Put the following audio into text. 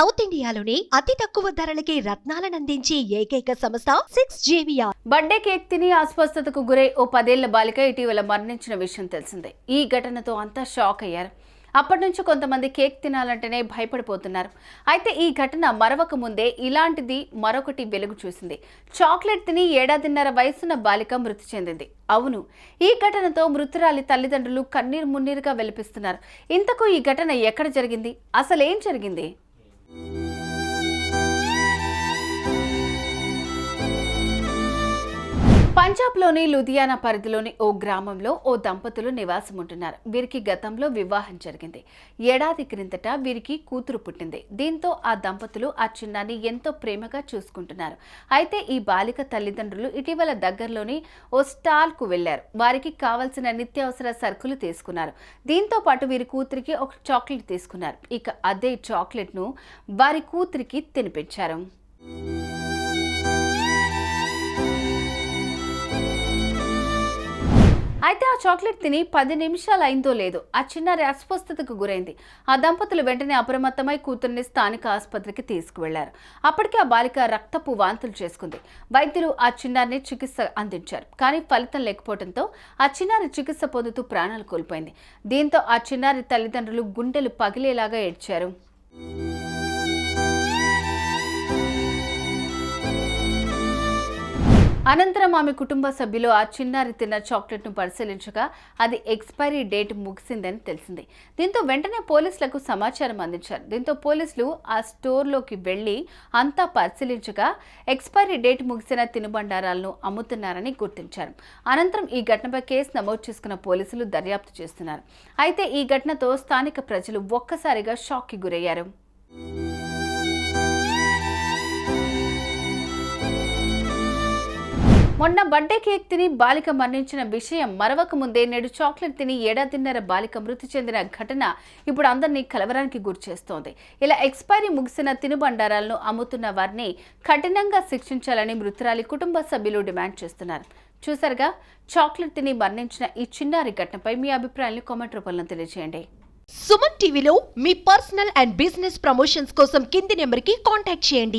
South ఇండియాలోని అతి తక్కువ ధరలకి రత్నాలనందించే ఏకైక సంస్థ 6JVR. బర్త్డే కేక్ తిని అస్వస్థతకు గురై ఓ 10 ఏళ్ల బాలిక ఇటీవల మరణించిన విషయం తెలిసిందే. ఈ ఘటనతో అంతా షాక్ అయ్యారు. అప్పటి నుంచి కొంతమంది కేక్ తినాలంటేనే భయపడిపోతున్నారు. అయితే ఈ ఘటన మరవక ముందే ఇలాంటిది మరొకటి వెలుగు చూసింది. చాక్లెట్ తిని 1.5 వయసున్న బాలిక మృతి చెందింది. అవును, ఈ ఘటనతో మృతురాలి తల్లిదండ్రులు కన్నీరు మున్నీరుగా వెలిపిస్తున్నారు. ఇంతకు ఈ ఘటన ఎక్కడ జరిగింది, అసలేం జరిగింది? పంజాబ్లోని లుధియానా పరిధిలోని ఓ గ్రామంలో ఓ దంపతులు నివాసం ఉంటున్నారు. వీరికి గతంలో వివాహం జరిగింది. ఏడాది క్రిందట వీరికి కూతురు పుట్టింది. దీంతో ఆ దంపతులు ఆ చిన్నాన్ని ఎంతో ప్రేమగా చూసుకుంటున్నారు. అయితే ఈ బాలిక తల్లిదండ్రులు ఇటీవల దగ్గరలోని ఓ స్టాల్కు వెళ్లారు. వారికి కావలసిన నిత్యావసర సరుకులు తీసుకున్నారు. దీంతో పాటు వీరి కూతురికి ఒక చాక్లెట్ తీసుకున్నారు. ఇక అదే చాక్లెట్ను వారి కూతురికి తినిపించారు. అయితే ఆ చాక్లెట్ తిని 10 నిమిషాలు అయిందో లేదో ఆ చిన్నారి అస్వస్థతకు గురైంది. ఆ దంపతులు వెంటనే అప్రమత్తమై కూతుర్ని స్థానిక ఆసుపత్రికి తీసుకువెళ్లారు. అప్పటికే ఆ బాలిక రక్తపు వాంతులు చేసుకుంది. వైద్యులు ఆ చిన్నారిని చికిత్స అందించారు. కానీ ఫలితం లేకపోవడంతో ఆ చిన్నారి చికిత్స పొందుతూ ప్రాణాలు కోల్పోయింది. దీంతో ఆ చిన్నారి తల్లిదండ్రులు గుండెలు పగిలేలాగా ఏడ్చారు. అనంతరం ఆమె కుటుంబ సభ్యులు ఆ చిన్నారి తిన్న చాక్లెట్ను పరిశీలించగా అది ఎక్స్పైరీ డేట్ ముగిసిందని తెలిసింది. దీంతో వెంటనే పోలీసులకు సమాచారం అందించారు. దీంతో పోలీసులు ఆ స్టోర్లోకి వెళ్లి అంతా పరిశీలించగా ఎక్స్పైరీ డేట్ ముగిసిన తినుబండారాలను అమ్ముతున్నారని గుర్తించారు. అనంతరం ఈ ఘటనపై కేసు నమోదు చేసుకున్న పోలీసులు దర్యాప్తు చేస్తున్నారు. అయితే ఈ ఘటనతో స్థానిక ప్రజలు ఒక్కసారిగా షాక్కి గురయ్యారు. మొన్న బర్త్డే కేక్ తిని బాలిక మరణించిన విషయం మరవక ముందే నేడు చాక్లెట్ తిని 1.5 బాలిక మృతి చెందిన ఘటన ఇప్పుడు అందరినీ కలవరానికి గురిచేస్తోంది. ఇలా ఎక్స్పైరీ ముగిసిన తినుబండారాలను అమ్ముతున్న వారిని కఠినంగా శిక్షించాలని మృతురాలి కుటుంబ సభ్యులు డిమాండ్ చేస్తున్నారు. చూసారుగా, చాక్లెట్ తిని మరణించిన ఈ చిన్నారి ఘటనపై మీ అభిప్రాయాలను కామెంట్ రూపంలో తెలియజేయండి. సుమన్ టీవీలో మీ పర్సనల్ అండ్ బిజినెస్ ప్రమోషన్స్ కోసం కింది నెంబర్కి కాంటాక్ట్ చేయండి.